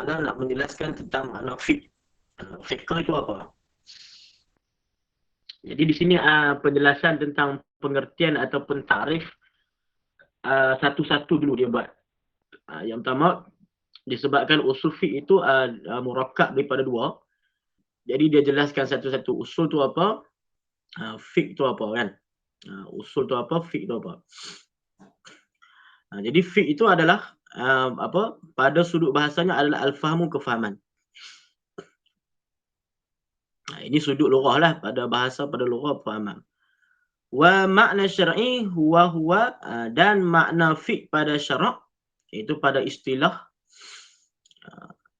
Ta'ala nak menjelaskan tentang makna fiqh. Fiqh itu apa? Jadi di sini penjelasan tentang pengertian ataupun tarif satu-satu dulu dia buat. Yang pertama, disebabkan usul fiqh itu murakkab daripada dua. Jadi dia jelaskan satu-satu usul tu apa, fiqh tu apa kan. Usul tu apa, fiqh tu apa. Jadi fiqh itu adalah pada sudut bahasanya adalah al-fahmu, kefahaman. Ini sudut lughah lah, pada bahasa, pada lughah, kefahaman. Wa makna syar'i huwa dan makna fiqh pada syarak, iaitu pada istilah,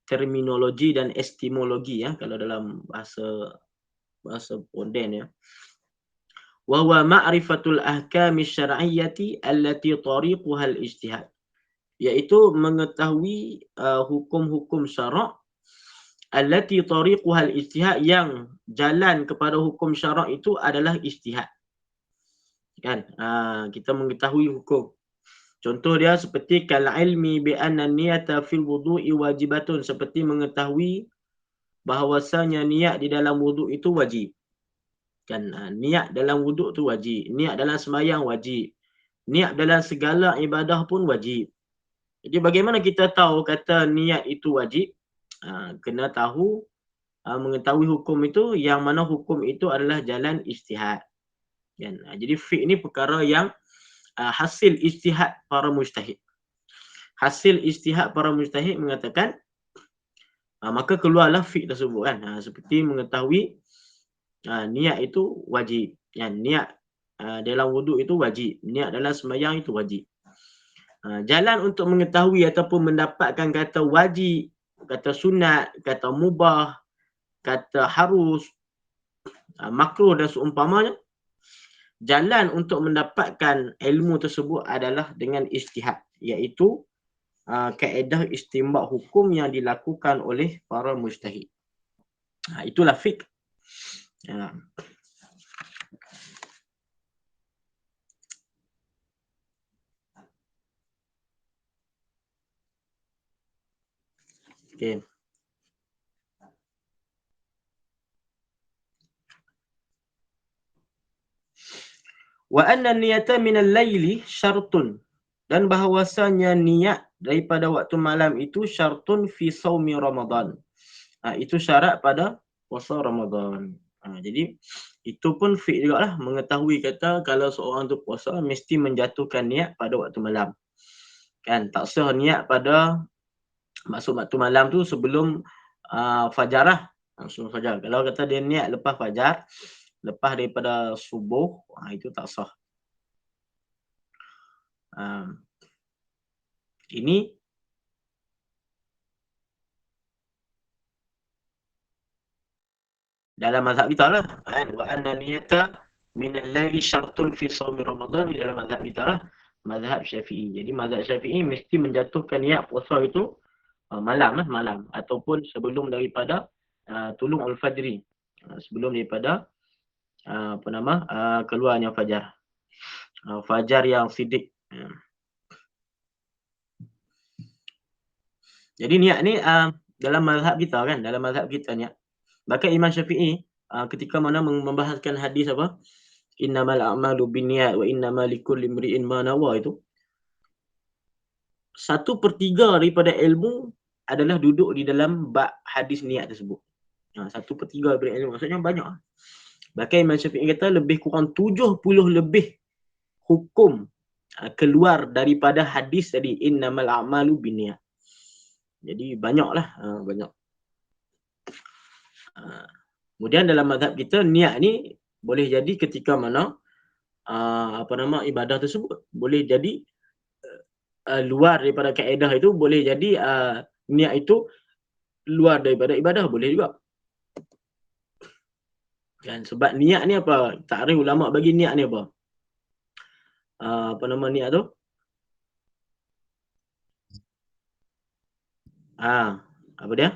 terminologi dan estimologi ya, kalau dalam bahasa ponden ya. Wa huwa ma'rifatul ahkami syar'iyyati allati tariquha al-ijtihad, iaitu mengetahui hukum-hukum syarak allati tariquha al-ijtihad, yang jalan kepada hukum syarak itu adalah ijtihad. Kan? Kita mengetahui hukum. Contoh dia seperti kal ilmi bi anna niyata fil wudu'i wajibatun, seperti mengetahui bahawasanya niat di dalam wuduk itu wajib. Kan, niat dalam wuduk tu wajib, niat dalam sembahyang wajib, niat dalam segala ibadah pun wajib. Jadi bagaimana kita tahu kata niat itu wajib? Kena tahu, mengetahui hukum itu, yang mana hukum itu adalah jalan ijtihad. Kan? Jadi fiqh ni perkara yang hasil ijtihad para mujtahid. Hasil ijtihad para mujtahid mengatakan, maka keluarlah fiqh tersebut kan. Seperti mengetahui niat itu wajib. Niat dalam wuduk itu wajib. Niat dalam sembahyang itu wajib. Jalan untuk mengetahui ataupun mendapatkan kata wajib, kata sunat, kata mubah, kata harus, makruh dan seumpamanya, jalan untuk mendapatkan ilmu tersebut adalah dengan ijtihad, iaitu kaedah istinbat hukum yang dilakukan oleh para mujtahid. Itulah fiqh. Okay. Wa anna niyata minal laili syartun, dan bahawasanya niat daripada waktu malam itu syartun fi saumi Ramadan. Itu syarat pada puasa Ramadan. Jadi itu pun fiqh jugalah, mengetahui kata kalau seorang tu puasa mesti menjatuhkan niat pada waktu malam. Kan, tak sah niat pada masuk waktu malam tu sebelum fajar lah. Sebelum fajar. Kalau kata dia niat lepas fajar, lepas daripada subuh, itu tak sah. Ini dalam mazhab kita lah. Wa anna niyata minal laili syartun fi shaumi Ramadan, di dalam mazhab kita lah, mazhab Syafi'i. Jadi mazhab Syafi'i mesti menjatuhkan niat puasa itu malam ataupun sebelum daripada tulung al-fajri, sebelum daripada keluarnya fajar. Fajar yang sidik. Jadi niat ni dalam mazhab kita kan, dalam mazhab kita niat. Bahkan Imam Syafi'i ketika mana membahaskan hadis apa? Innamal a'malu binniyat wa innamal likulli imri'in ma nawa, itu 1/3 daripada ilmu adalah duduk di dalam bab hadis niat tersebut. 1/3 daripada ilmu, maksudnya banyak. Bahkan Imam Syafi'i kata lebih kurang 70 lebih hukum keluar daripada hadis tadi, innamal a'malu binniyat. Jadi banyaklah, banyak. Kemudian dalam mazhab kita, niat ni boleh jadi ketika mana ibadah tersebut, boleh jadi luar daripada kaedah itu, boleh jadi niat itu luar daripada ibadah, boleh juga. Kan, sebab niat ni apa? Takrif ulama bagi niat ni apa? Niat tu? Apa dia?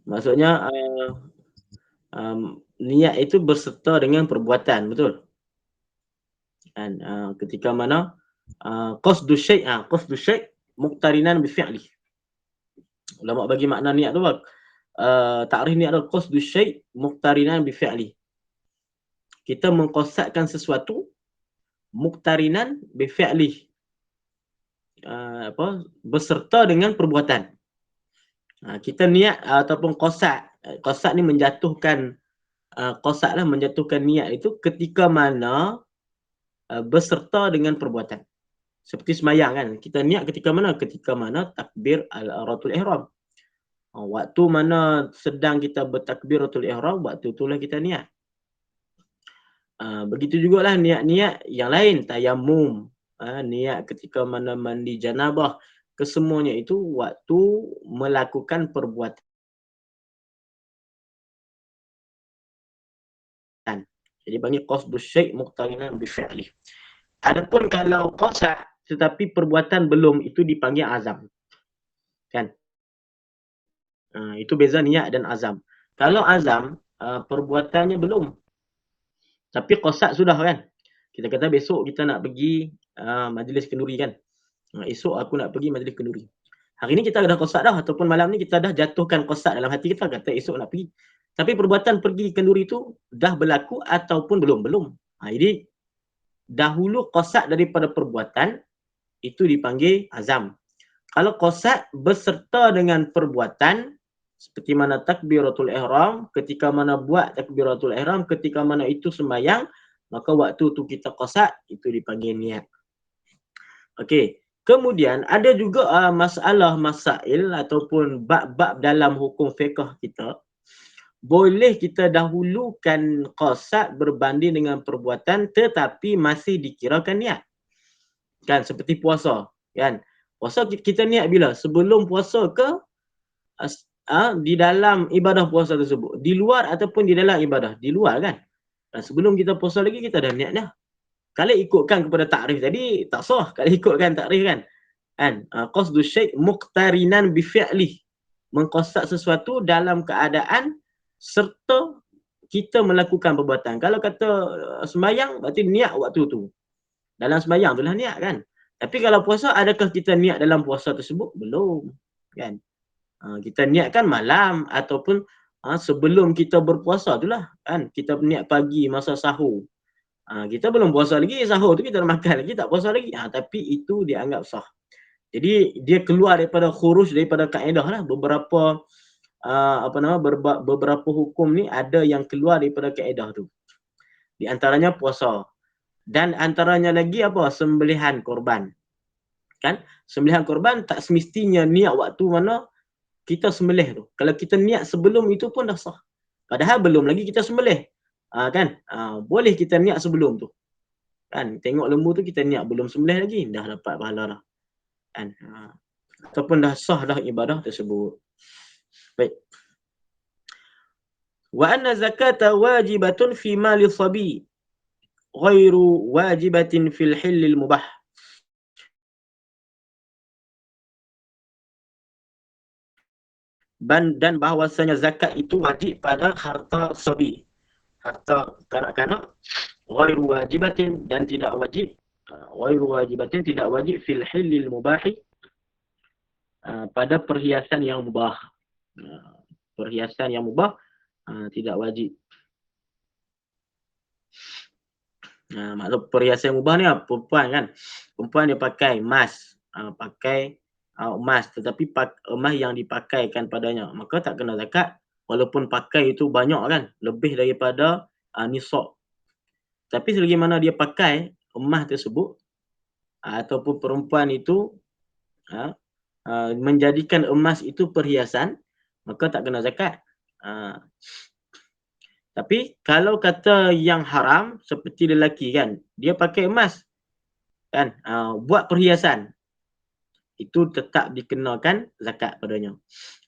Maksudnya niat itu berserta dengan perbuatan, betul? Kan, ketika mana qasdu syai' muqtarinan bi fi'li. Ulama bagi makna niat tu apa? Takrif niat adalah qasdu syai' muqtarinan bi fi'li. Kita mengqasadkan sesuatu muqtarinan bi fi'li. Berserta dengan perbuatan. Kita niat ataupun qasad. Qasad ni menjatuhkan qasad lah, menjatuhkan niat itu ketika mana berserta dengan perbuatan. Seperti semayang kan, kita niat ketika mana? Ketika mana takbir al-aratul ihram. Waktu mana sedang kita bertakbiratul ihram, waktu itulah kita niat. Begitu jugalah niat-niat yang lain, tayamum, niat ketika mana mandi janabah, kesemuanya itu waktu melakukan perbuatan. Jadi panggil qasdus syai' muqtarinan bi fi'li. Adapun kalau qasad tetapi perbuatan belum, itu dipanggil azam. Kan? Itu beza niat dan azam. Kalau azam, perbuatannya belum, tapi qasad sudah kan. Kita kata besok kita nak pergi majlis kenduri kan. Esok aku nak pergi majlis kenduri. Hari ni kita dah qasad dah, ataupun malam ni kita dah jatuhkan qasad dalam hati kita, kata esok nak pergi. Tapi perbuatan pergi kenduri tu dah berlaku ataupun belum? Belum. Jadi dahulu qasad daripada perbuatan itu dipanggil azam. Kalau qasad berserta dengan perbuatan, seperti mana takbiratul ihram, ketika mana buat takbiratul ihram, ketika mana itu sembahyang, maka waktu tu kita qasad, itu dipanggil niat. Okey. Kemudian ada juga masail ataupun bab-bab dalam hukum fiqh kita. Boleh kita dahulukan qasad berbanding dengan perbuatan tetapi masih dikirakan niat. Kan seperti puasa, kan? Puasa kita niat bila? Sebelum puasa ke di dalam ibadah puasa tersebut? Di luar ataupun di dalam ibadah? Di luar kan? Dan sebelum kita puasa lagi kita dah niat dah. Kalau ikutkan kepada takrif tadi tak sah, kalau ikutkan takrif kan. Qasdu syai' muqtarinan bi fi'li. Mengqasad sesuatu dalam keadaan serta kita melakukan perbuatan. Kalau kata sembahyang, berarti niat waktu tu. Dalam sembahyang itulah niat kan. Tapi kalau puasa, adakah kita niat dalam puasa tersebut? Belum. Kan? Kita niatkan malam ataupun sebelum kita berpuasa itulah. Kan? Kita niat pagi masa sahur. Kita belum puasa lagi, sahur tu kita dah makan lagi, tak puasa lagi. Tapi itu dianggap sah. Jadi dia keluar daripada khuruj daripada kaedah lah. Beberapa hukum ni ada yang keluar daripada kaedah tu. Di antaranya puasa. Dan antaranya lagi apa? Sembelihan korban. Kan? Sembelihan korban tak semestinya niat waktu mana kita sembelih tu. Kalau kita niat sebelum itu pun dah sah. Padahal belum lagi kita sembelih. Kan? Boleh kita niat sebelum tu. Kan? Tengok lembu tu kita niat belum sembelih lagi, dah dapat pahala dah. Kan? Ataupun dah sah dah ibadah tersebut. Baik. Wa anna zakata wajibatun fi mali sabi ghairu wajibatin fil hillil mubah. Dan bahawasanya zakat itu wajib pada harta sabi, harta kanak-kanak, ghairu wajibatin, dan tidak wajib, ghairu wajibatin, tidak wajib fil hillil mubahi, pada perhiasan yang mubah. Perhiasan yang mubah tidak wajib. Maksud perhiasan yang mubah ni apa? Perempuan kan, perempuan dia pakai emas, pakai emas, tetapi emas yang dipakaikan padanya, maka tak kena zakat walaupun pakai itu banyak kan, lebih daripada nisab. Tapi selagi mana dia pakai emas tersebut, ataupun perempuan itu menjadikan emas itu perhiasan, maka tak kena zakat. Tapi kalau kata yang haram seperti lelaki kan, dia pakai emas kan, buat perhiasan, itu tetap dikenakan zakat padanya.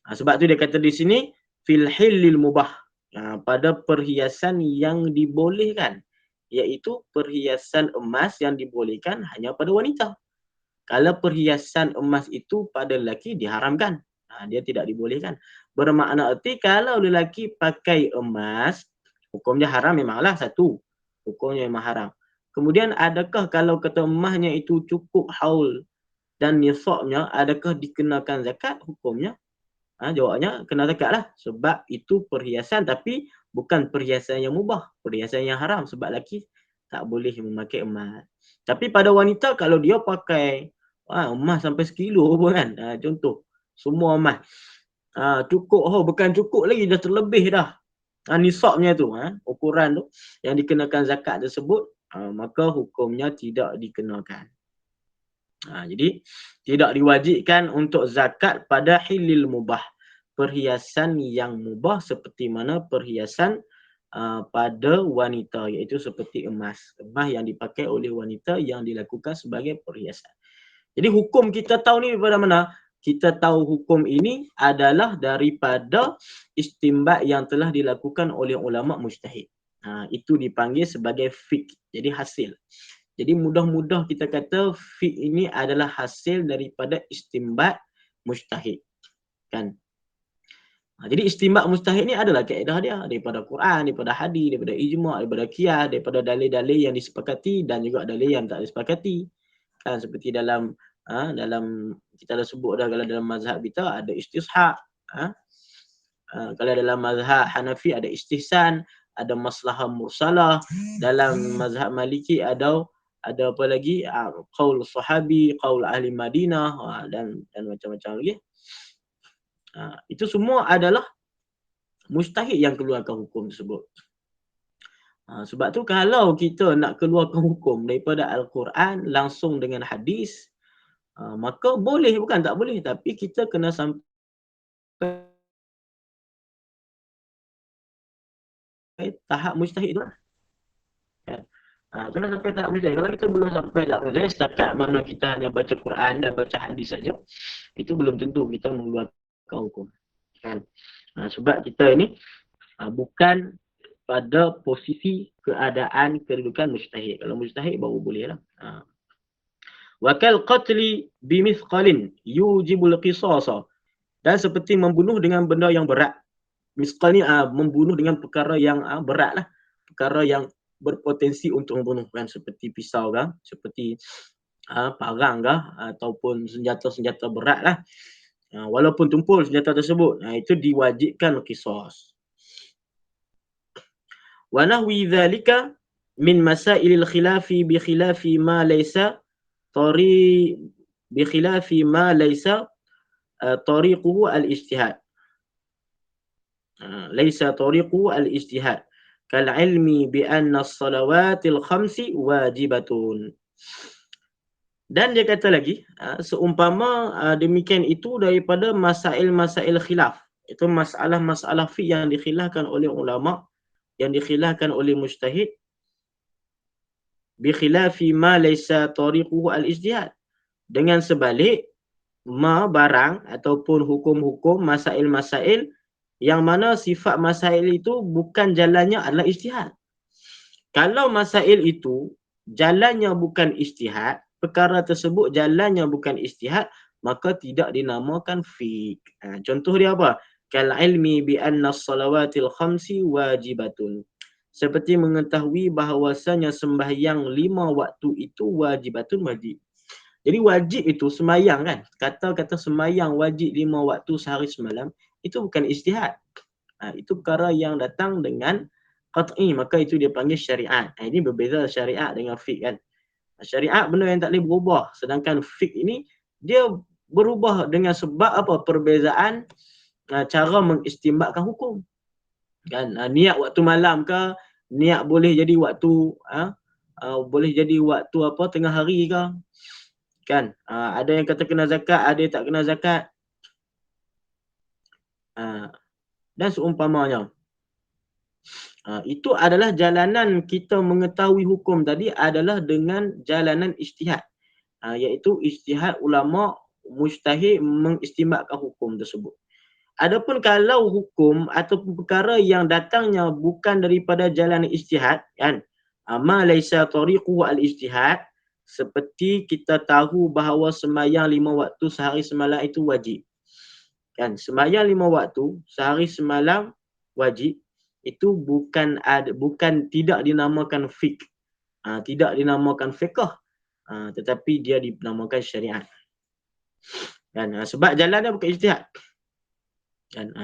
Sebab tu dia kata di sini fil hillil mubah, pada perhiasan yang dibolehkan, iaitu perhiasan emas yang dibolehkan hanya pada wanita. Kalau perhiasan emas itu pada lelaki diharamkan, dia tidak dibolehkan. Bermakna erti kalau lelaki pakai emas Hukumnya haram memanglah satu. Hukumnya memang haram. Kemudian adakah kalau kata emasnya itu cukup haul dan nisabnya, adakah dikenakan zakat? Hukumnya jawabnya kena zakat lah. Sebab itu perhiasan tapi bukan perhiasan yang mubah. Perhiasan yang haram. Sebab lelaki tak boleh memakai emas. Tapi pada wanita kalau dia pakai emas sampai sekilo pun kan. Contoh. Semua emas. Cukup. Bukan cukup lagi. Dah terlebih dah. Nisabnya tu. Ukuran tu. Yang dikenakan zakat tersebut. Maka hukumnya tidak dikenakan. Jadi tidak diwajibkan untuk zakat pada hilil mubah. Perhiasan yang mubah seperti mana perhiasan pada wanita, iaitu seperti emas. Emas yang dipakai oleh wanita yang dilakukan sebagai perhiasan. Jadi hukum kita tahu ni daripada mana? Kita tahu hukum ini adalah daripada istimbat yang telah dilakukan oleh ulama mujtahid. Itu dipanggil sebagai fiqh. Jadi hasil. Jadi mudah-mudah kita kata fiqh ini adalah hasil daripada istimbat mujtahid. Kan? Jadi istimbat mujtahid ni adalah kaedah dia daripada Quran, daripada hadis, daripada ijma', daripada qiyas, daripada dalil-dalil yang disepakati dan juga dalil yang tak disepakati. Kan seperti dalam kita dah sebut dah, kalau dalam mazhab kita ada istishab. Kalau dalam mazhab Hanafi ada istihsan, ada maslahah mursalah. Dalam mazhab Maliki ada apa lagi? Qaul sahabi, qaul ahli Madinah dan macam-macam lagi. Itu semua adalah mujtahid yang keluarkan hukum tersebut. Sebab tu kalau kita nak keluarkan hukum daripada Al-Quran langsung dengan hadis, maka boleh, bukan tak boleh, tapi kita kena sampai tahap mujtahid tu lah. Kena sampai tahap mujtahid. Kalau kita belum sampai tahap mujtahid, setakat mana kita hanya baca Quran dan baca hadis saja, itu belum tentu kita mengeluarkan hukum. Kan? Sebab kita ini bukan pada posisi keadaan kedudukan mujtahid. Kalau mujtahid baru boleh lah. Wa kal qatli bimithqalin yujibul qisasa. Dan seperti membunuh dengan benda yang berat. Misqal ni membunuh dengan perkara yang berat lah. Perkara yang berpotensi untuk membunuh, kan, seperti pisau kan, seperti parang kah, ataupun senjata-senjata berat lah. Walaupun tumpul senjata tersebut, itu diwajibkan qisas. Wa nahwi dzalika min masailil khilafi bi khilafi ma laysa tariquhu al-ijtihad. Laysa tariquhu al-ijtihad. Kal'ilmi bi'anna as-salawatil khamsi wajibatun. Dan dia kata lagi, seumpama demikian itu daripada masail-masail khilaf. Itu masalah-masalah fiqh yang dikhilafkan oleh ulama, yang dikhilafkan oleh mujtahid, bi khilafi ma laysa tariquhu al-ijtihad. Dengan sebalik barang ataupun hukum-hukum masail-masail yang mana sifat masail itu bukan jalannya adalah ijtihad. Kalau masail itu jalannya bukan ijtihad, perkara tersebut jalannya bukan ijtihad, maka tidak dinamakan fiqh. Contoh dia apa? Kal ilmi bi anna as-salawatil khamsi wajibatun. Seperti mengetahui bahawasanya sembahyang 5 waktu itu wajibatun, wajib. Jadi wajib itu sembahyang, kan? Kata-kata sembahyang wajib 5 waktu sehari semalam, itu bukan ijtihad. Itu perkara yang datang dengan qat'i, maka itu dia panggil syariat. Ini berbeza syariat dengan fiqh, kan. Syariat benda yang tak boleh berubah, sedangkan fiqh ini dia berubah dengan sebab apa? Perbezaan cara mengistimbatkan hukum. Kan niat waktu malam ke, niat boleh jadi waktu boleh jadi waktu apa, tengah hari ke. Kan ada yang kata kena zakat, ada yang tak kena zakat. Dan seumpamanya. Itu adalah jalanan kita mengetahui hukum tadi adalah dengan jalanan ijtihad. Iaitu ijtihad ulama mujtahid mengistimbatkan hukum tersebut. Adapun kalau hukum ataupun perkara yang datangnya bukan daripada jalan ijtihad, kan, ma laisa tariquhu al-ijtihad, seperti kita tahu bahawa sembahyang 5 waktu sehari semalam itu wajib. Kan, sembahyang 5 waktu sehari semalam wajib. itu bukan tidak dinamakan fiqh, tidak dinamakan fiqh, tetapi dia dinamakan syariat. Dan sebab jalan dia bukan ijtihad. Dan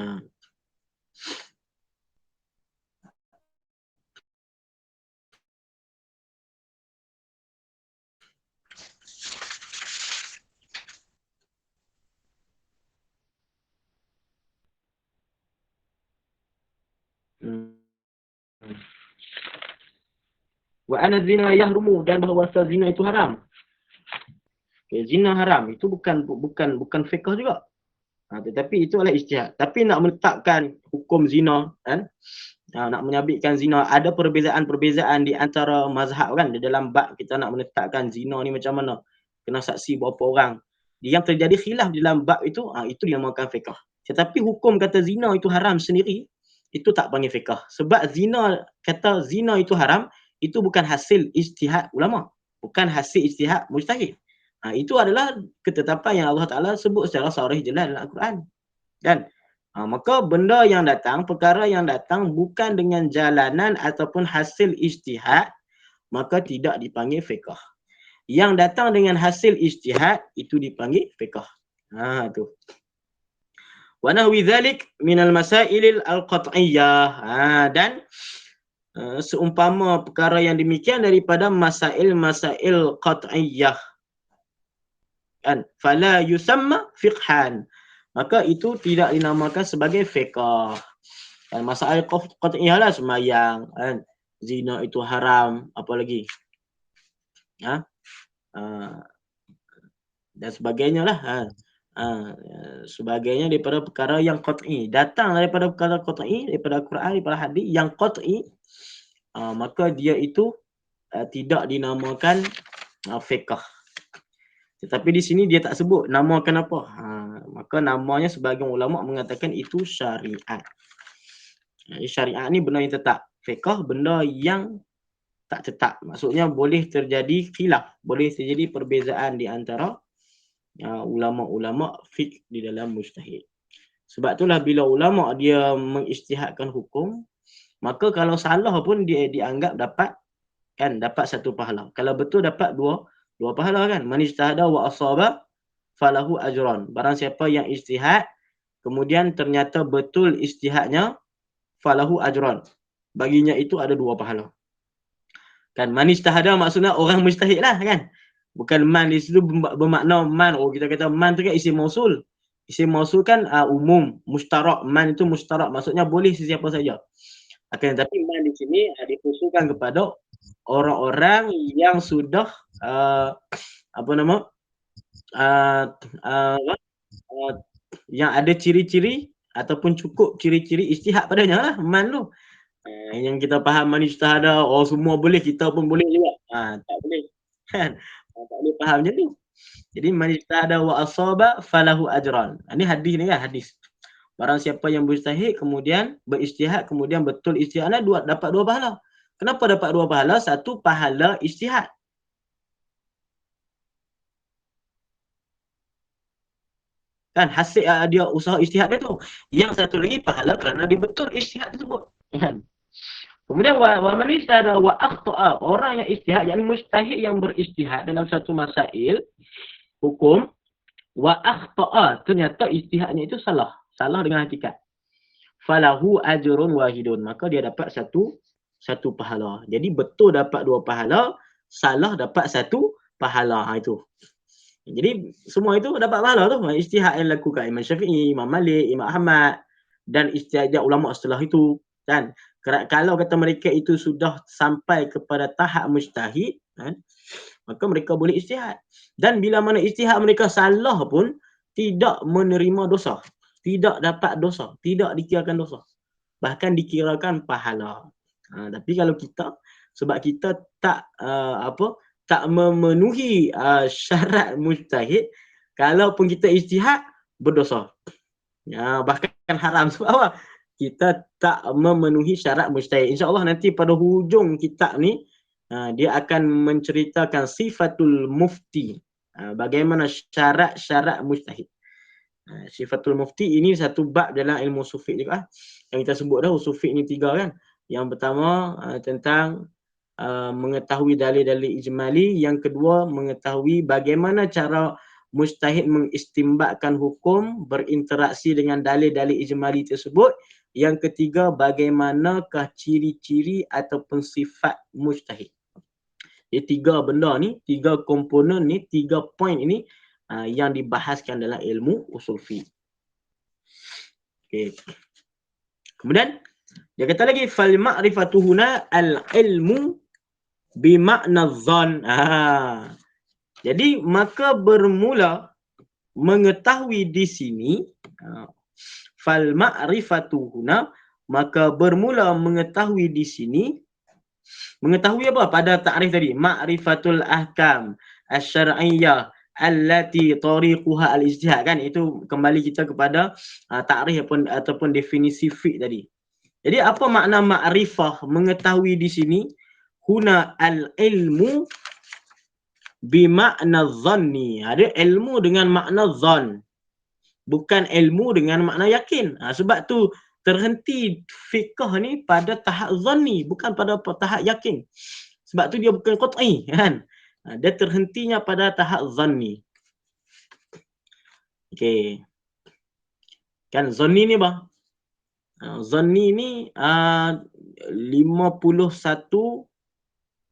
wa anna zina yahrumu, dan bahawa zina itu haram. Okay, zina haram itu bukan fiqh juga. Tetapi itu adalah ijtihad. Tapi nak meletakkan hukum zina kan, nak menyabitkan zina, ada perbezaan-perbezaan di antara mazhab kan. Di dalam bab kita nak menetapkan zina ni macam mana, kena saksi berapa orang. Yang terjadi khilaf di dalam bab itu dinamakan fiqh. Tetapi hukum kata zina itu haram sendiri, itu tak panggil fiqh. Sebab kata zina itu haram, itu bukan hasil ijtihad ulama, bukan hasil ijtihad mujtahid. Itu adalah ketetapan yang Allah Ta'ala sebut secara sarih jelas dalam Al-Quran. Dan maka benda yang datang, perkara yang datang bukan dengan jalanan ataupun hasil ijtihad, maka tidak dipanggil fiqh. Yang datang dengan hasil ijtihad itu dipanggil fiqh. Tu. Wa nahwi dzalik minal masailil al-qat'iyyah. Dan seumpama perkara yang demikian daripada masail qat'iyyah. Kan? Fala yusamma fiqhan. Maka itu tidak dinamakan sebagai fiqh. Dan masalah qat'iyah lah, semayang, kan? Zina itu haram, apa lagi? Dan sebagainya lah. Sebagainya daripada perkara yang qat'i. Datang daripada perkara qat'i, daripada Al-Quran, daripada hadis yang qat'i, maka dia itu tidak dinamakan fiqh. Tetapi di sini dia tak sebut namakan apa. Maka namanya sebagian ulama mengatakan itu syariat. Syariat ni benda yang tetap. Fiqh benda yang tak tetap. Maksudnya boleh terjadi khilaf, boleh terjadi perbezaan di antara ulama-ulama fiqh di dalam mujtahid. Sebab itulah bila ulama dia mengijtihadkan hukum, maka kalau salah pun dia dianggap dapat satu pahala. Kalau betul dapat dua pahala kan. Man ijtahada wa asaba falahu ajran. Barang siapa yang ijtihad kemudian ternyata betul ijtihadnya, falahu ajran. Baginya itu ada dua pahala. Kan man ijtahada maksudnya orang mujtahid lah kan. Bukan man di situ bermakna man. Kita kata man tu kan isim mausul. Isim mausul kan umum, mustarak. Man itu mustarak, maksudnya boleh sesiapa saja. Akan tetapi man di sini dikhususkan kepada orang-orang yang sudah yang ada ciri-ciri ataupun cukup ciri-ciri ijtihad padanya lah man tu. Yang kita faham man ijtihada, semua boleh, kita pun boleh juga. Tak boleh. Kan? Tak boleh faham macam tu. Jadi man ijtihada wa asaba falahu ajran. Ini hadis ni kan, hadis. Barang siapa yang berijtihad kemudian berijtihad kemudian betul ijtihadnya, dapat dua pahala. Kenapa dapat dua pahala? Satu pahala ijtihad. Kan hasil dia usaha ijtihad dia tu. Yang satu lagi pahala kerana dia betul ijtihad tersebut. Kan? Kemudian wa man ijtahada wa akhta'a, orang yang ijtihad, yakni mujtahid yang berijtihad dalam satu masail hukum, wa akhta'a, ternyata ijtihadnya itu salah dengan hakikat. Falahu ajrun wahidun, maka dia dapat satu pahala. Jadi betul dapat dua pahala, salah dapat satu pahala. Itu. Jadi semua itu dapat pahala tu. Ijtihad yang dilakukan Imam Syafi'i, Imam Malik, Imam Ahmad dan ijtihad ulama setelah itu. Kan? Kalau kata mereka itu sudah sampai kepada tahap mujtahid, kan? Maka mereka boleh ijtihad. Dan bila mana ijtihad mereka salah pun tidak menerima dosa. Tidak dapat dosa. Tidak dikirakan dosa. Bahkan dikirakan pahala. Tapi kalau kita, sebab kita tak memenuhi syarat mujtahid, kalaupun kita ijtihad, berdosa. Bahkan haram. Sebab apa? Kita tak memenuhi syarat mujtahid. InsyaAllah nanti pada hujung kitab ni, dia akan menceritakan sifatul mufti. Bagaimana syarat-syarat mujtahid. Sifatul mufti ini satu bab dalam ilmu usul fiqh juga. Yang kita sebut dah usul fiqh ni 3 kan. Yang pertama tentang mengetahui dalil-dalil ijmali, yang kedua mengetahui bagaimana cara mujtahid mengistimbatkan hukum berinteraksi dengan dalil-dalil ijmali tersebut, yang ketiga bagaimanakah ciri-ciri ataupun sifat mujtahid. Jadi 3 benda ni, 3 komponen ni, 3 poin ini yang dibahaskan dalam ilmu usul fiqh. Okey. Kemudian dia kata lagi fal ma'rifatu huna al-ilmu bimakna dhann. Jadi maka bermula mengetahui di sini fal ma'rifatu huna, maka bermula mengetahui di sini. Mengetahui apa? Pada takrif tadi, ma'rifatul ahkam asy-syar'iyyah allati tariquha al-ijtihad kan, itu kembali kita kepada takrif ataupun definisi fiqh tadi. Jadi apa makna ma'rifah, mengetahui di sini? Huna al-ilmu bimakna dhanni. Ada ilmu dengan makna dhann, bukan ilmu dengan makna yakin. Sebab tu terhenti fiqh ni pada tahap dhanni, bukan pada tahap yakin. Sebab tu dia bukan qat'i kan. Dia terhentinya pada tahap dhanni. Okey. Kan dhanni ni apa? Dhanni ni 51%,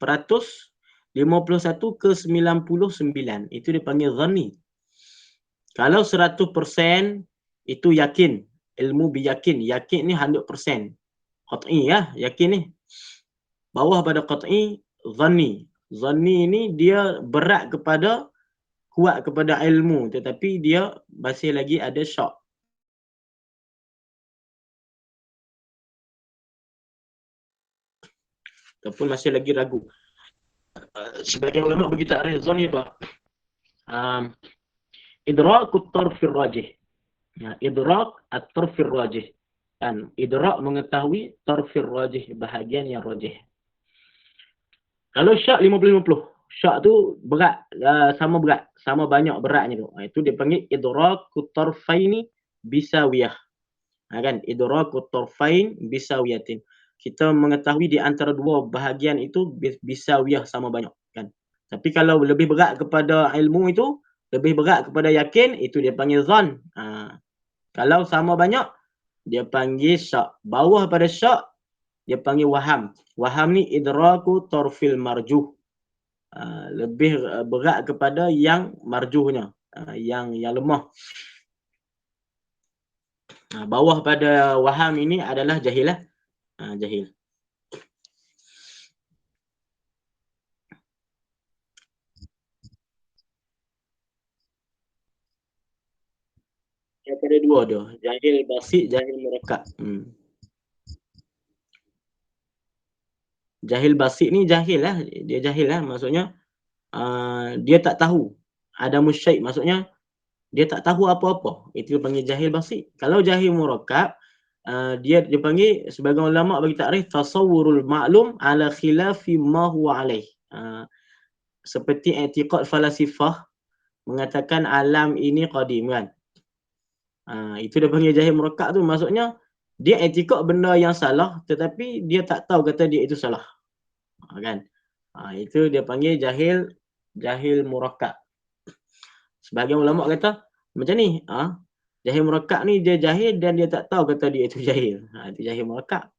51 ke 99. Itu dipanggil dhanni. Kalau 100% itu yakin, ilmu biyakin. Yakin ni 100%. Qat'i ya, yakin ni. Bawah pada qat'i, dhanni. Dhanni ni dia berat kepada, kuat kepada ilmu, tetapi dia masih lagi ada syak. Ataupun masih lagi ragu. Sebagian ulama bagi takrif dhanni apa? Idrakut tarfir rajih. Idrak at-tarfir rajih. Kan idrak mengetahui tarfir rajih, bahagian yang rajih. Kalau syak 50-50. Syak tu berat, sama banyak beratnya tu. Itu dia panggil idrakut tarfaini bisawiyah. Kan idrakut tarfain bisawiyatin. Kita mengetahui di antara dua bahagian itu bisawiyah, sama banyak kan. Tapi kalau lebih berat kepada ilmu itu, lebih berat kepada yakin, itu dia panggil dhann. Kalau sama banyak, dia panggil syak. Bawah pada syak, dia panggil waham. Waham ni idraku tarfil marjuh. Lebih berat kepada yang marjuhnya, yang lemah. Bawah pada waham ini adalah jahil lah. Jahil. Yang ada dua tu, jahil basit, jahil murakkab. Jahil basit ni jahil lah, dia jahil lah, maksudnya dia tak tahu. Ada musyrik, maksudnya dia tak tahu apa-apa. Itu panggil jahil basit. Kalau jahil murakkab, dia panggil, sebagian ulama bagi takrif tasawwurul ma'lum ala khilafi ma huwa alaih. Seperti i'tiqad falasifah mengatakan alam ini qadim kan. Itu dia panggil jahil murakkab tu, maksudnya dia i'tiqad benda yang salah tetapi dia tak tahu kata dia itu salah. Kan? Itu dia panggil jahil murakkab. Sebagian ulama kata macam ni, jahil murakkab ni dia jahil dan dia tak tahu kata dia itu jahil. Itu jahil murakkab.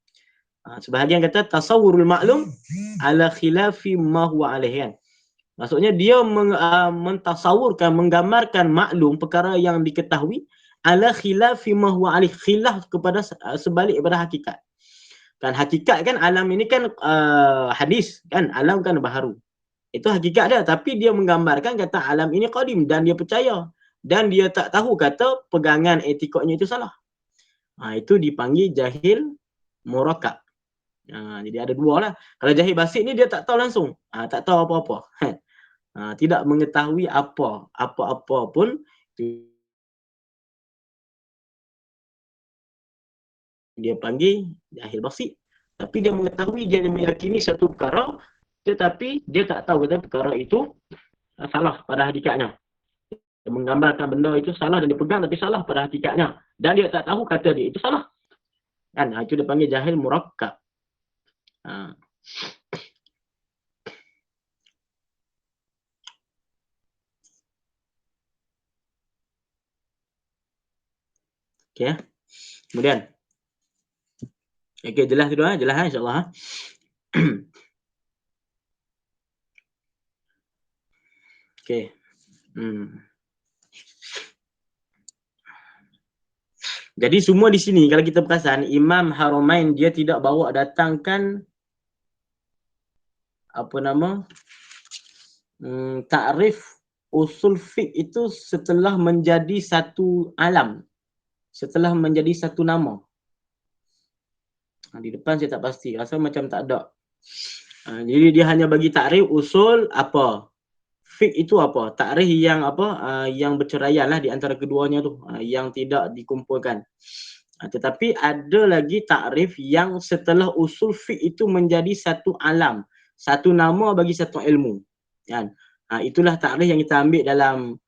Sebahagian kata tasawwurul ma'lum ala khilafi ma huwa alaih kan. Maksudnya dia mentasawurkan, menggambarkan maklum, perkara yang diketahui, ala khilafi ma huwa alaih, khilaf kepada sebalik daripada hakikat. Kan hakikat kan alam ini kan hadis kan, alam kan baharu. Itu hakikat dia, tapi dia menggambarkan kata alam ini qadim dan dia percaya, dan dia tak tahu kata pegangan etikotnya itu salah. Itu dipanggil jahil murakkab. Jadi ada dua lah. Kalau jahil basit ni dia tak tahu langsung, tak tahu apa-apa. Tidak mengetahui apa-apa pun, dia panggil jahil basit. Tapi dia mengetahui, dia meyakini satu perkara, tetapi dia tak tahu kata perkara itu salah pada hakikatnya. Dia menggambarkan benda itu salah dan dipegang tapi salah pada hakikatnya. Dan dia tak tahu kata dia itu salah. Kan? Itu dia panggil jahil murakkab. Ha. Okey. Kemudian. Okey, jelas tu doa, jelas insya-Allah. Okey. Jadi semua di sini kalau kita perasan Imam Haramain dia tidak bawa datangkan apa nama takrif usul fiqh itu setelah menjadi satu alam, setelah menjadi satu nama. Di depan saya tak pasti, rasa macam tak ada. Jadi dia hanya bagi takrif usul apa? Fiqh itu apa? Takrif yang apa? Yang berceraian lah di antara keduanya tu, yang tidak dikumpulkan. Tetapi ada lagi takrif yang setelah usul fiqh itu menjadi satu alam, satu nama bagi satu ilmu. Kan? Itulah takrif yang kita ambil dalam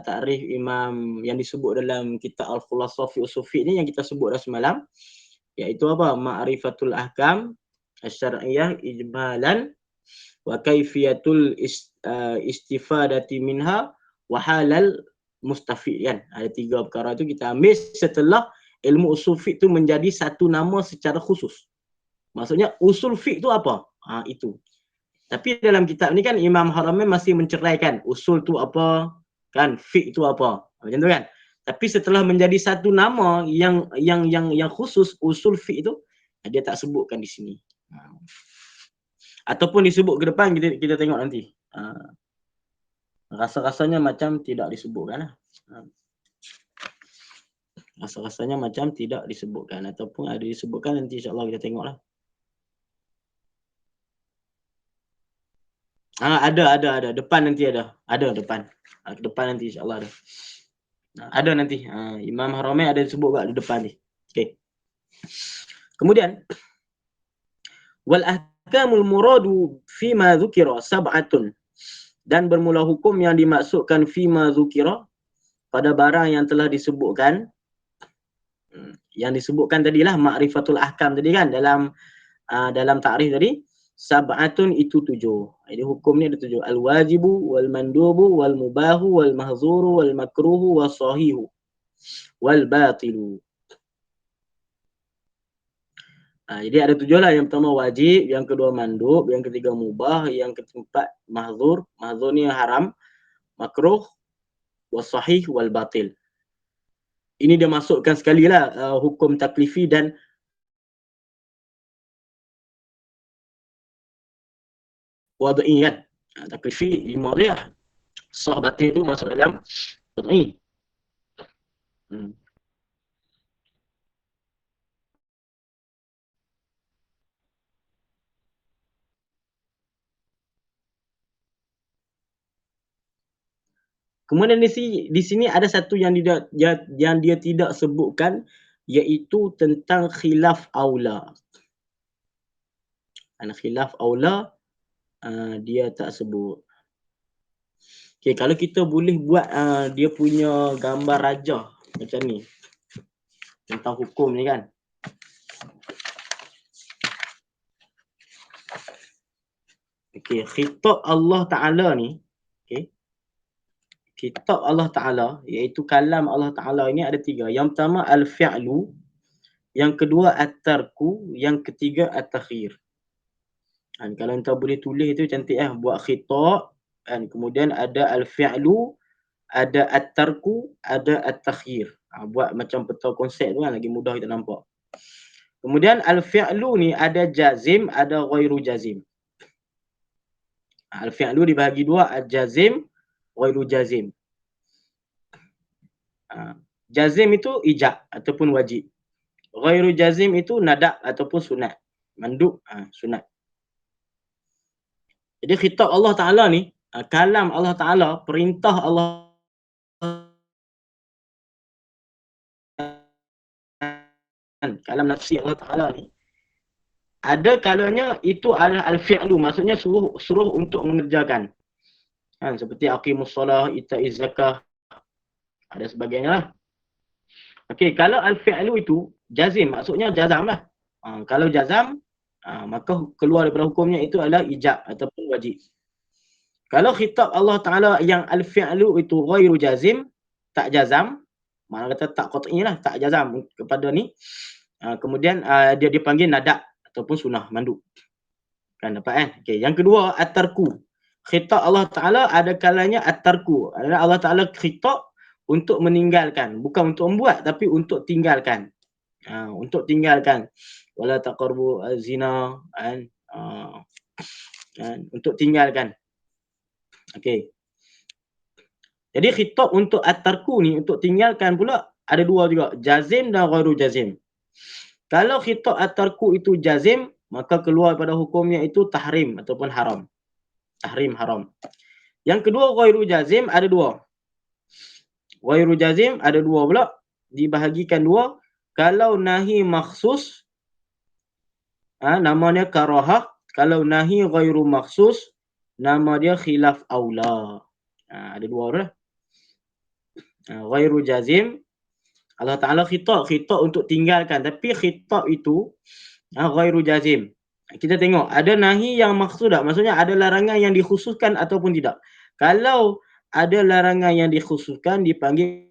takrif Imam yang disebut dalam kitab Al-Khulasah fi Usul Fiqh ni yang kita sebut dah semalam, iaitu apa? Ma'rifatul ahkam asy-syar'iyyah ijmalan wa kaifiyatul istifadati minha wa halal mustafid, kan? Ada 3 perkara tu kita ambil setelah ilmu usul fiqh tu menjadi satu nama secara khusus. Maksudnya usul fiqh tu apa? Itu. Tapi dalam kitab ni kan Imam Haramain masih menceraikan usul tu apa, kan? Fiqh tu apa. Macam tu kan? Tapi setelah menjadi satu nama yang khusus usul fiqh tu, dia tak sebutkan di sini. Ataupun disebut ke depan kita tengok nanti. Rasa-rasanya macam tidak disebutkan lah. Rasa-rasanya macam tidak disebutkan ataupun ada disebutkan, nanti insya-Allah kita tengoklah. Ada depan nanti ada depan. Depan nanti insya-Allah ada. Ada nanti. Imam Haramain ada disebut kat di depan ni. Okey. Kemudian wal ahkamul muradu fima dzukira sab'atun, dan bermula hukum yang dimaksudkan fima dzukira pada barang yang telah disebutkan. Yang disebutkan tadilah ma'rifatul ahkam tadi kan, dalam takrif tadi, sab'atun itu 7. Jadi hukum ni ada 7. Al-wajibu wal mandubu wal mubahu wal mahzuru wal makruhu was sahihu wal batilu. Jadi ada 7 lah. Yang pertama wajib, yang kedua mandub, yang ketiga mubah, yang keempat mahzur. Mahzur ni haram, makruh, was sahih wal batil. Ini dia masukkan sekali lah hukum taklifi dan wad'i kan. Taklifi 5 dia. Sah batil tu masuk dalam wad'i. Kemudian di sini ada satu yang dia tidak sebutkan, iaitu tentang khilaf aula. Khilaf aula dia tak sebut. Okey, kalau kita boleh buat dia punya gambar rajah macam ni tentang hukum ni kan. Okey, khitab Allah Ta'ala ni, okey. Kitab Allah Ta'ala, iaitu kalam Allah Ta'ala ini ada 3. Yang pertama al-fi'lu, yang kedua at-tarku, yang ketiga at-takhir. Kalau entah boleh tulis tu cantik buat khitab, kemudian ada al-fi'lu, ada at-tarku, ada at-takhir. Buat macam peta konsep tu kan, lagi mudah kita nampak. Kemudian al-fi'lu ni ada jazim, ada ghairu jazim. Al-fi'lu dibahagi 2, al-jazim, ghairu jazim. Jazim itu ijab ataupun wajib. Ghairu jazim itu nadak ataupun sunat. Mandub, sunat. Jadi khitab Allah Ta'ala ni, kalam Allah Ta'ala, perintah Allah, kalam nafsi Allah Ta'ala ni, ada kalanya itu adalah al-fi'lu, maksudnya suruh untuk mengerjakan. Seperti aqimus solah, ita'iz zakah, Ada sebagainya lah. Okey, kalau al-fi'lu itu jazim, maksudnya jazam lah. Kalau jazam, maka keluar daripada hukumnya itu adalah ijab ataupun wajib. Kalau khitab Allah Ta'ala yang al-fi'lu itu ghairu jazim, tak jazam, mana kata tak qat'i lah, tak jazam kepada ni. Kemudian dia dipanggil nadak ataupun sunnah mandub. Kan dapat kan? Okey, yang kedua at-tarku. Khitab Allah Ta'ala ada kalanya at-tarku. Adalah Allah Ta'ala khitab untuk meninggalkan, bukan untuk membuat tapi untuk tinggalkan. Untuk tinggalkan. Wala taqrabu zina kan? Untuk tinggalkan. Okey. Jadi khitab untuk at-tarku ni, untuk tinggalkan pula ada dua juga, jazim dan ghairu jazim. Kalau khitab at-tarku itu jazim, maka keluar pada hukumnya itu tahrim ataupun haram. Tahrim haram. Yang kedua ghairu jazim ada dua. Ghairu jazim ada dua pula, dibahagikan dua. Kalau nahi makhsus, namanya karahah. Kalau nahi ghairu makhsus, nama dia khilaf aula. Ada dua dah. Ghairu jazim, Allah Ta'ala khitab untuk tinggalkan. Tapi khitab itu ghairu jazim. Kita tengok, ada nahi yang maksud tak? Maksudnya ada larangan yang dikhususkan ataupun tidak. Kalau ada larangan yang dikhususkan, dipanggil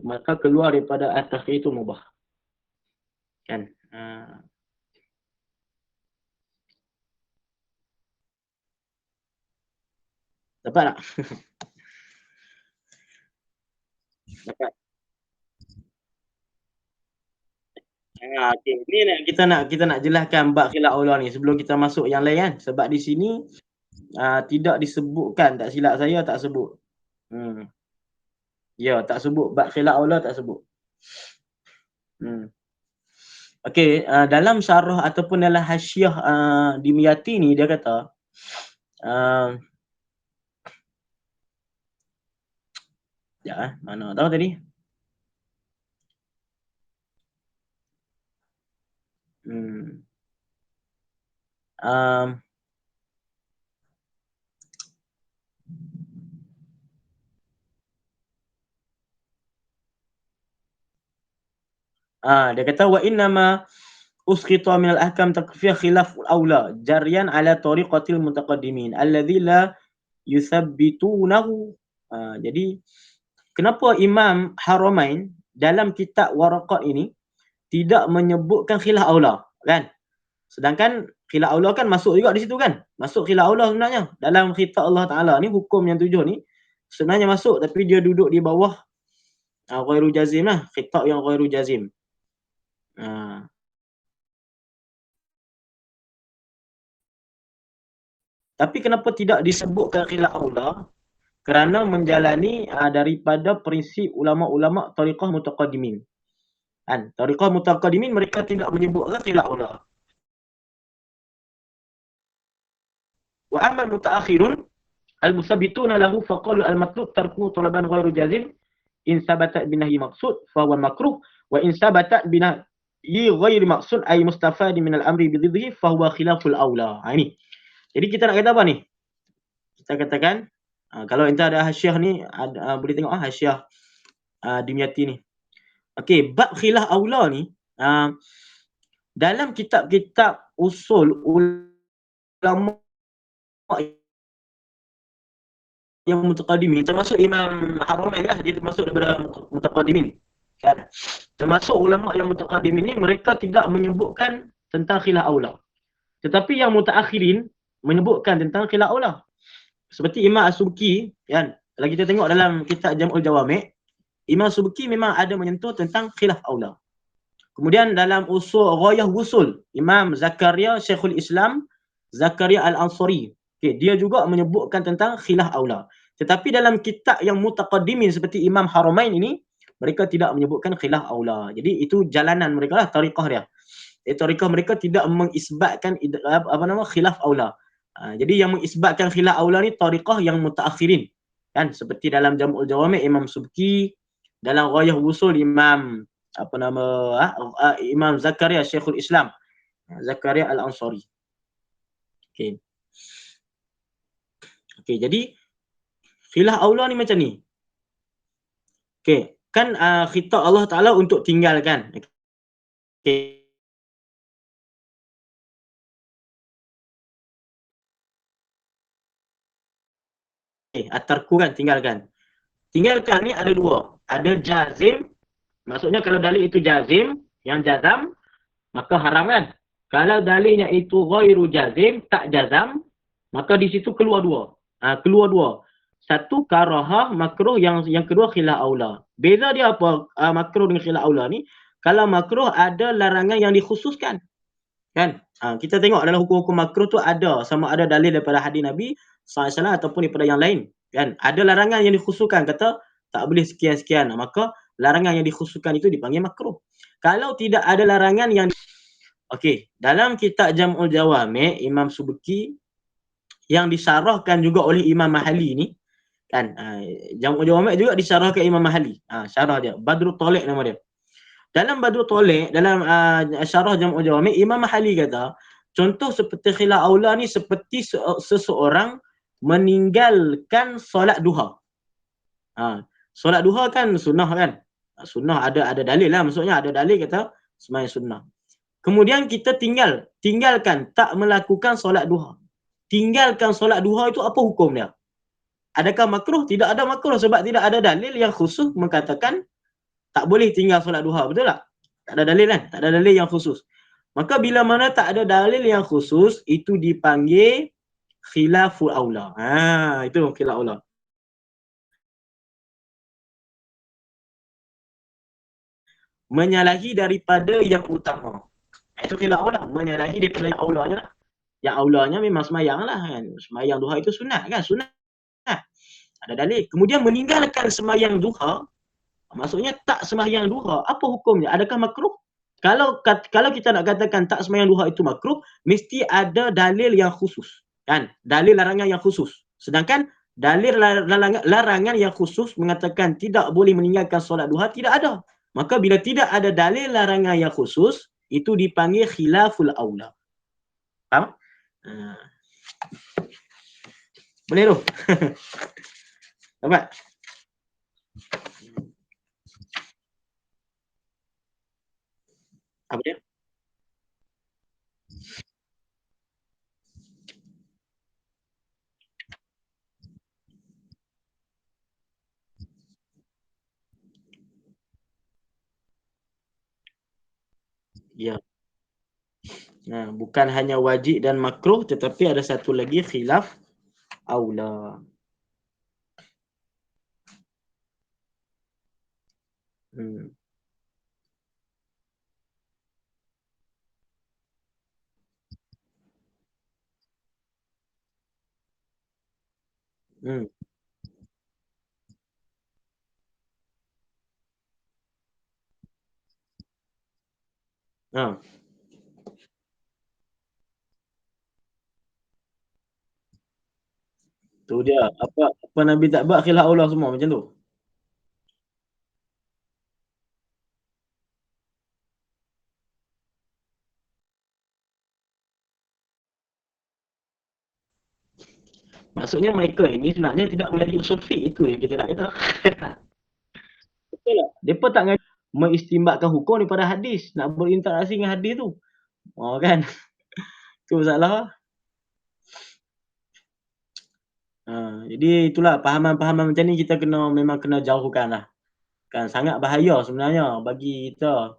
maka keluar daripada atas itu mubah. Kan? Dapat tak? Dapat. Okay. Ini kita nak jelaskan bab khilaf aula ni sebelum kita masuk yang lain kan. Sebab di sini tidak disebutkan, tak silap saya tak sebut. Ya, tak sebut bab khilaf aula, tak sebut. Okey, dalam syarah ataupun dalam hasyiah Dimyati ni dia kata mana tahu tadi? Dia kata wa innama usqita min al-ahkam takfiyah khilaf al-aula jaryan ala tariqatil mutaqaddimin alladhi la yuthabbitunahu. Jadi kenapa Imam Haramain dalam kitab Waraqat ini tidak menyebutkan khilaf aula kan? Sedangkan khilaf aula kan masuk juga di situ kan? Masuk khilaf aula sebenarnya dalam khitab Allah Taala ni, hukum yang 7 ni sebenarnya masuk, tapi dia duduk di bawah ghairu jazim lah, khitab yang ghairu jazim. Tapi kenapa tidak disebutkan khilaf aula? Kerana menjalani daripada prinsip ulama-ulama tariqah mutaqaddimin. Kan? Tariqah mutaqaddimin mereka tidak menyebutkan khilaf aula. Wa amma mutaakhirun al-musabbituna lahu faqalu al-matlub tarku talaban ghairu jazim in sabatat binahi maqsud fa huwa makruh wa in sabatat binahi ghairi maqsud ay mustafad min al-amri bididhi fa huwa khilaful aula. Ini. Jadi kita nak kata apa ni? Kita katakan kalau entah ada hasyiah ni boleh tengok hasyiah Dimyati ni. Okey, bab khilaf aula ni dalam kitab-kitab usul ulama yang mutaqaddimin, termasuk Imam Haramain lah, dia termasuk daripada mutaqaddimin kan. Termasuk ulama yang mutaqaddimin ni mereka tidak menyebutkan tentang khilaf aula. Tetapi yang mutaakhirin menyebutkan tentang khilaf aula. Seperti Imam As-Subki kan. Kalau kita tengok dalam kitab Jam'ul Jawami', Imam As-Subki memang ada menyentuh tentang khilaf aula. Kemudian dalam usul Ghayah Wusul, Imam Zakaria Syekhul Islam Zakaria Al-Ansari, dia juga menyebutkan tentang khilaf aula. Tetapi dalam kitab yang mutaqaddimin seperti Imam Haramain ini, mereka tidak menyebutkan khilaf aula. Jadi itu jalanan mereka lah, tariqah dia. Tariqah mereka tidak mengisbatkan khilaf aula. Jadi yang mengisbatkan khilaf aula ni tariqah yang mutaakhirin. kan, seperti dalam Jam'ul Jawami' Imam Subki, dalam Ghayah Wusul Imam apa nama Imam Zakaria Syekhul Islam Zakaria Al-Ansari. Okey. Okey, jadi khilaf aula ni macam ni. Okey, kan khitab Allah Taala untuk tinggalkan. Okey. At-tarku kan, tinggalkan. Tinggalkan ni ada dua. Ada jazim, maksudnya kalau dalil itu jazim, yang jazam, maka haram kan? Kalau dalilnya itu ghairu jazim, tak jazam, maka di situ keluar dua. Keluar dua. Satu karahah, makruh, yang kedua khilaf aula. Beza dia apa makruh dengan khilaf aula ni? Kalau makruh ada larangan yang dikhususkan. Kan? Kita tengok dalam hukum-hukum makruh tu ada, sama ada dalil daripada hadis Nabi SAW ataupun daripada yang lain. Kan? Ada larangan yang dikhususkan, kata tak boleh sekian-sekian. Maka larangan yang dikhususkan itu dipanggil makruh. Kalau tidak ada larangan yang okey, dalam kitab Jam'ul Jawami' Imam Subki yang disyarahkan juga oleh Imam Mahali ni kan, Jam'ul Jawami' juga disyarahkan Imam Mahali. Syarah dia Badrul Taliq nama dia. Dalam Badrul Taliq, dalam syarah Jam'ul Jawami', Imam Mahali kata contoh seperti khilaf aula ni seperti seseorang meninggalkan solat duha. Solat duha kan sunnah kan? Sunnah ada dalil lah, maksudnya ada dalil kata sembahyang sunnah. Kemudian kita tinggalkan tak melakukan solat duha. Tinggalkan solat duha itu apa hukum dia? Adakah makruh? Tidak ada makruh sebab tidak ada dalil yang khusus mengatakan tak boleh tinggal solat duha, betul tak? Tak ada dalil kan? Tak ada dalil yang khusus. Maka bila mana tak ada dalil yang khusus, itu dipanggil khilaful aula. Itu khilaf aula. Menyalahi daripada yang utama. Itu khilaf aula, menyalahi daripada yang aulanya lah. Yang aulanya memang semayang lah kan. Semayang duha itu sunat kan? Sunat. Ada dalil. Kemudian meninggalkan semayang duha, maksudnya tak semayang duha, apa hukumnya? Adakah makruh? Kalau kita nak katakan tak semayang duha itu makruh, mesti ada dalil yang khusus. Kan? Dalil larangan yang khusus. Sedangkan dalil larangan yang khusus mengatakan tidak boleh meninggalkan solat duha, tidak ada. Maka bila tidak ada dalil larangan yang khusus, itu dipanggil khilaful aula. Faham? Boleh tu? Dapat? Apa dia? Ya. Bukan hanya wajib dan makruh, tetapi ada satu lagi khilaf aula. Hmm. Hmm. Ha. Tu dia. Apa Nabi tak buat khilaf aula semua macam tu. Maksudnya mereka ini sebenarnya tidak mengaji usul fiqh, itu yang kita nak kata. Betul tak? Depa tak ngaji mengistimbatkan hukum daripada hadis, nak berinteraksi dengan hadis tu. Kan. Tu masalah. Jadi itulah pahaman-pahaman macam ni kita memang kena jauhkan lah. Kan sangat bahaya sebenarnya bagi kita.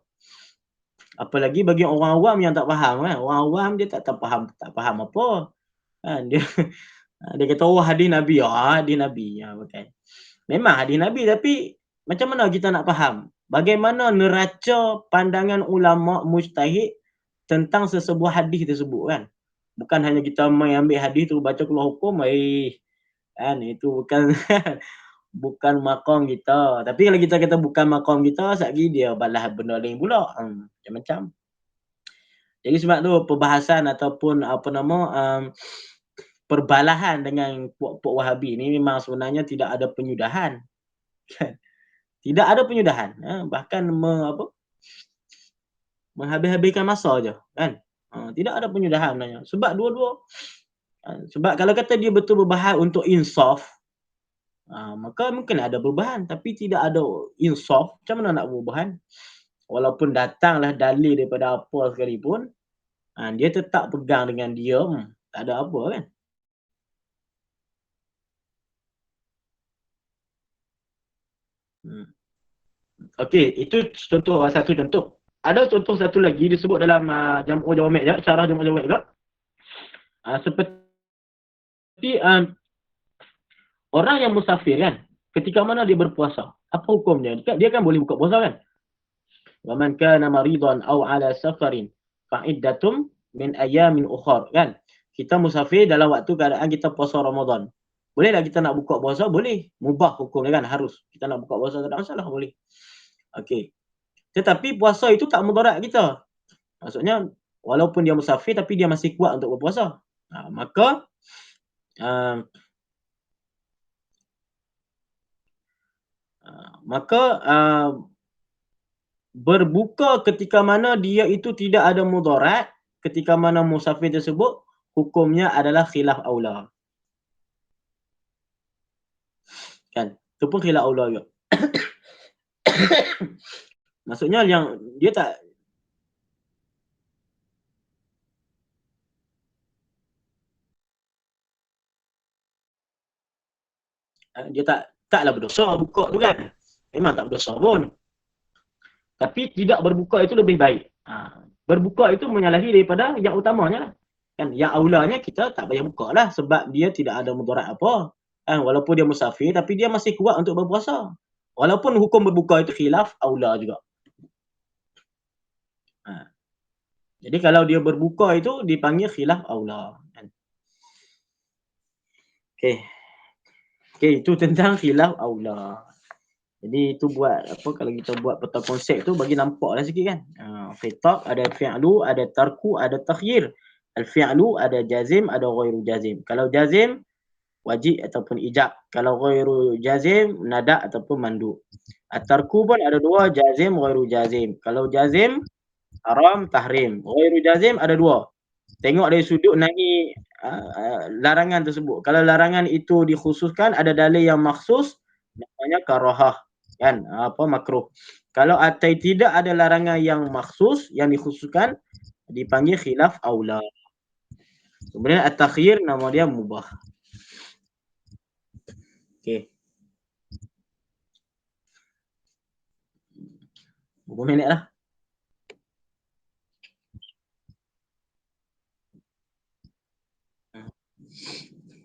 Apalagi bagi orang awam yang tak faham kan. Orang awam dia tak faham apa. Kan dia dia kata hadis Nabi. Hadis Nabi. Betul. Memang hadis Nabi, tapi macam mana kita nak faham? Bagaimana neraca pandangan ulama mujtahid tentang sesebuah hadis tersebut kan? Bukan hanya kita mengambil hadis tu baca keluar hukum, kan itu bukan bukan maqam kita. Tapi kalau kita kata bukan maqam kita, satgi dia balas benda lain pula. Macam-macam. Jadi sebab tu perbahasan ataupun perbalahan dengan puak-puak Wahabi ni memang sebenarnya tidak ada penyudahan. Kan? Tidak ada penyudahan, bahkan menghabis-habiskan masa je, kan. Tidak ada penyudahan sebenarnya. Sebab dua-dua sebab kalau kata dia betul berbahas untuk insaf, maka mungkin ada perubahan, tapi tidak ada insaf, macam mana nak perubahan? Walaupun datanglah dalil daripada apa sekalipun, dia tetap pegang dengan diam, tak ada apa kan. Okey, itu contoh satu contoh. Ada contoh satu lagi disebut dalam Jam'u Jawami' ya, syarah Jam'u Jawami' juga. Seperti orang yang musafir kan, ketika mana dia berpuasa, apa hukum dia? Dia kan boleh buka puasa kan? Wa man kana maridan aw ala safarin fa iddatum min ayamin ukhra kan? Kita musafir dalam waktu keadaan kita puasa Ramadan. Boleh tak kita nak buka puasa? Boleh. Mubah hukum dia kan, harus. Kita nak buka puasa tak ada masalah, boleh. Okey. Tetapi puasa itu tak mudarat kita. Maksudnya walaupun dia musafir tapi dia masih kuat untuk berpuasa. Maka berbuka ketika mana dia itu tidak ada mudarat, ketika mana musafir tersebut, hukumnya adalah khilaf aula. Kan? Itu pun khilaf aula juga. Maksudnya yang dia taklah berdosa buka tu kan. Memang tak berdosa pun. Tapi tidak berbuka itu lebih baik. Berbuka itu menyalahi daripada yang utamanya lah. Kan, yang aulanya kita tak payah buka lah sebab dia tidak ada mudarat apa. Walaupun dia musafir tapi dia masih kuat untuk berpuasa. Walaupun hukum berbuka itu khilaf aula juga. Jadi kalau dia berbuka itu dipanggil khilaf aula. Okey, itu tentang khilaf aula. Jadi itu buat apa, kalau kita buat peta konsep tu bagi nampaklah sikit kan. Khitab ada fi'lu, ada tarku, ada takhyir. Al-fi'lu ada jazim, ada ghairu jazim. Kalau jazim wajib ataupun ijab. Kalau ghairu jazim nada ataupun mandu. At-tarku pun ada dua, jazim, ghairu jazim. Kalau jazim haram, tahrim. Ghairu jazim ada dua. Tengok dari sudut nahi larangan tersebut. Kalau larangan itu dikhususkan, ada dalil yang makhsus, namanya karahah. Kan? Makruh. Kalau tidak ada larangan yang makhsus, yang dikhususkan, dipanggil khilaf aula. Kemudian at-takhyir nama dia mubah. Okey. Berapa minit lah?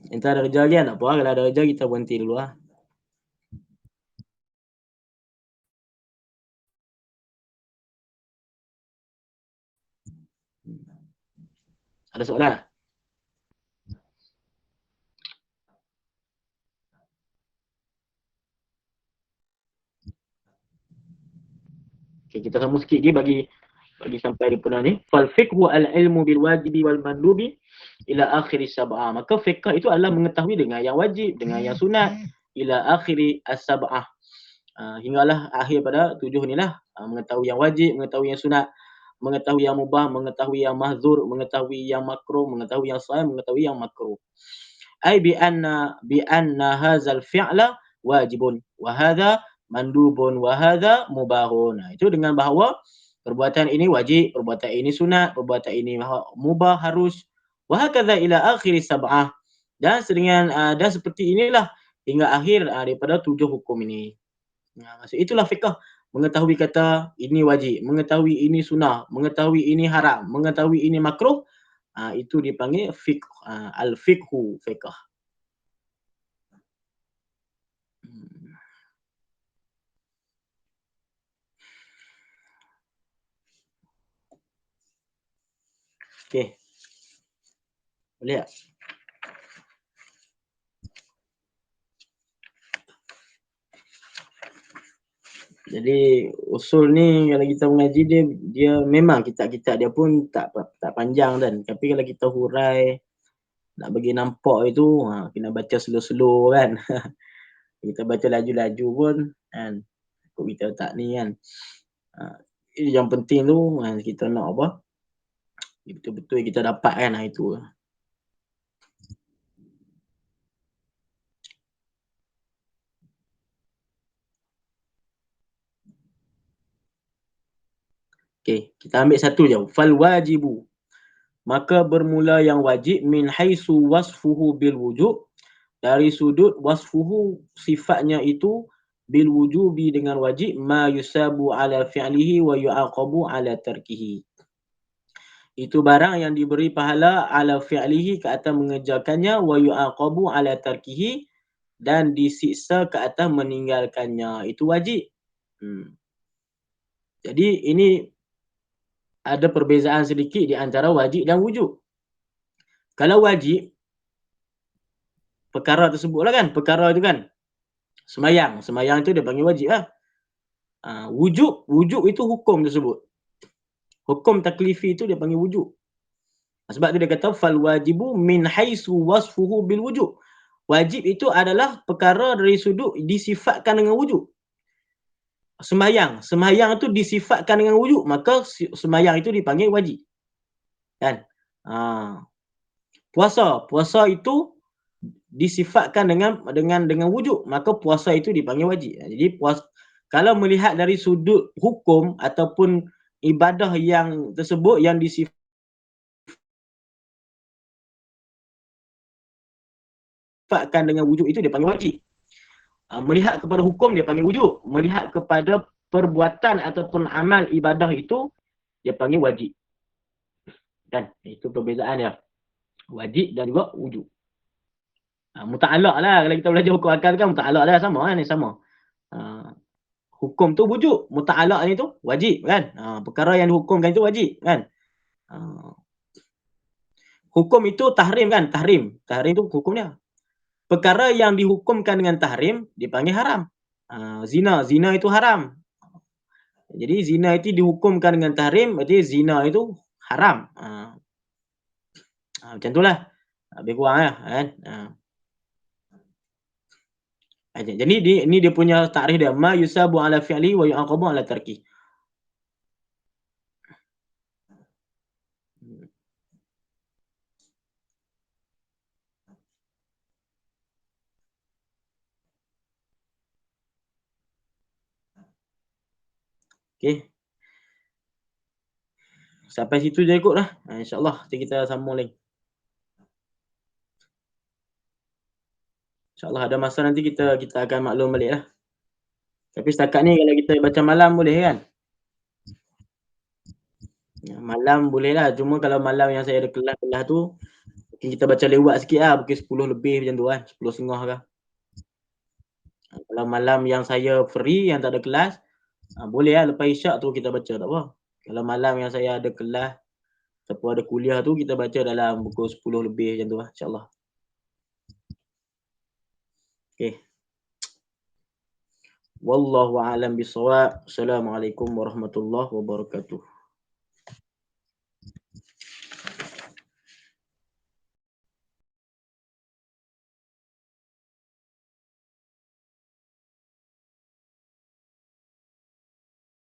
Entah ada kerja lagi tak apa. Kalau ada kerja kita berhenti dulu lah. Ada soalan tak? Okay, kita sambung sikit lagi bagi sampai di punah ni. Fal fiqhu al-ilmu bil wajibi wal mandubi ila akhir sab'ah. Maka fiqh itu adalah mengetahui dengan yang wajib, dengan yang sunat, ila akhir as-sab'ah. Hinggalah akhir pada 7 ni lah. Mengetahui yang wajib, mengetahui yang sunat, mengetahui yang mubah, mengetahui yang mahzur, mengetahui yang makruh, mengetahui yang sahih, mengetahui yang makruh. Ai bi anna hadzal fi'la wajibun wa hadza mandubun wa hadza mubahun. Itu dengan bahawa perbuatan ini wajib, perbuatan ini sunat, perbuatan ini mubah, harus, wa hakadza ila akhir sab'ah. Dan dan seperti inilah hingga akhir daripada 7 hukum ini. Maksud itulah fiqh, mengetahui kata ini wajib, mengetahui ini sunnah, mengetahui ini haram, mengetahui ini makruh, itu dipanggil fiqh, al-fiqhu, fiqh. Okey. Boleh tak? Jadi usul ni kalau kita mengaji dia memang kitab-kitab dia pun tak panjang kan. Tapi kalau kita hurai nak bagi nampak itu, kena baca slow-slow kan. Kita baca laju-laju pun kan, takut kita tak ni kan. Ha, yang penting tu kita nak apa, betul-betul kita dapat kan, itu. Okey, kita ambil satu je. Fal wajibu. Maka bermula yang wajib min haisu wasfuhu bil wujub, dari sudut wasfuhu sifatnya itu bil wujubi dengan wajib, ma yusabu ala fi'lihi wa yu'aqabu ala tarkihi. Itu barang yang diberi pahala ala fi'lihi ke atas mengerjakannya, wa yu'aqabu ala tarkihi, dan disiksa ke atas meninggalkannya. Itu wajib. Jadi ini ada perbezaan sedikit di antara wajib dan wujub. Kalau wajib, perkara tersebut lah kan, perkara itu kan, semayang itu dia panggil wajib lah. Wujub itu hukum tersebut. Hukum taklifi itu dia panggil wujub. Sebab tu dia kata fal wajibu min haisu wasfuhu bil wujub. Wajib itu adalah perkara dari sudut disifatkan dengan wujub. Semayang itu disifatkan dengan wujub, maka semayang itu dipanggil wajib. Kan? Puasa itu disifatkan dengan wujud, maka puasa itu dipanggil wajib. Jadi kalau melihat dari sudut hukum ataupun ibadah yang tersebut yang disifatkan dengan wujud itu dia panggil wajib. Melihat kepada hukum dia panggil wujud, melihat kepada perbuatan ataupun amal ibadah itu dia panggil wajib. Kan? Itu perbezaan dia. Wajib dan juga wujud. Muta'alaq lah, kalau kita belajar hukum akal kan muta'alaq lah, sama kan, sama. Hukum tu wujud, muta'alaq ni tu wajib kan. Perkara yang dihukumkan itu wajib kan. Hukum itu tahrim kan, tahrim tu hukum dia. Perkara yang dihukumkan dengan tahrim dipanggil haram. Zina itu haram. Jadi zina itu dihukumkan dengan tahrim, berarti zina itu haram. Macam itulah. Lebih kurang lah kan. Jadi ini dia punya takrif dia, ma yusabu ala fi'li wa yu'aqabu ala tarki. Okey. Sampai situ je ikut lah. InsyaAllah nanti kita sambung lagi. InsyaAllah ada masa nanti kita akan maklum balik lah. Tapi setakat ni kalau kita baca malam boleh kan? Malam boleh lah. Cuma kalau malam yang saya ada kelas tu, mungkin kita baca lewat sikit lah. Mungkin 10 lebih macam tu kan. 10.30 kah. Kalau malam yang saya free, yang tak ada kelas, boleh lah lepas isyak tu kita baca, tak apa. Kalau malam yang saya ada kelas, ataupun ada kuliah tu, kita baca dalam pukul 10 lebih macam tu lah. InsyaAllah. Okay. Wallahu a'lam bishawab. Assalamualaikum warahmatullahi wabarakatuh.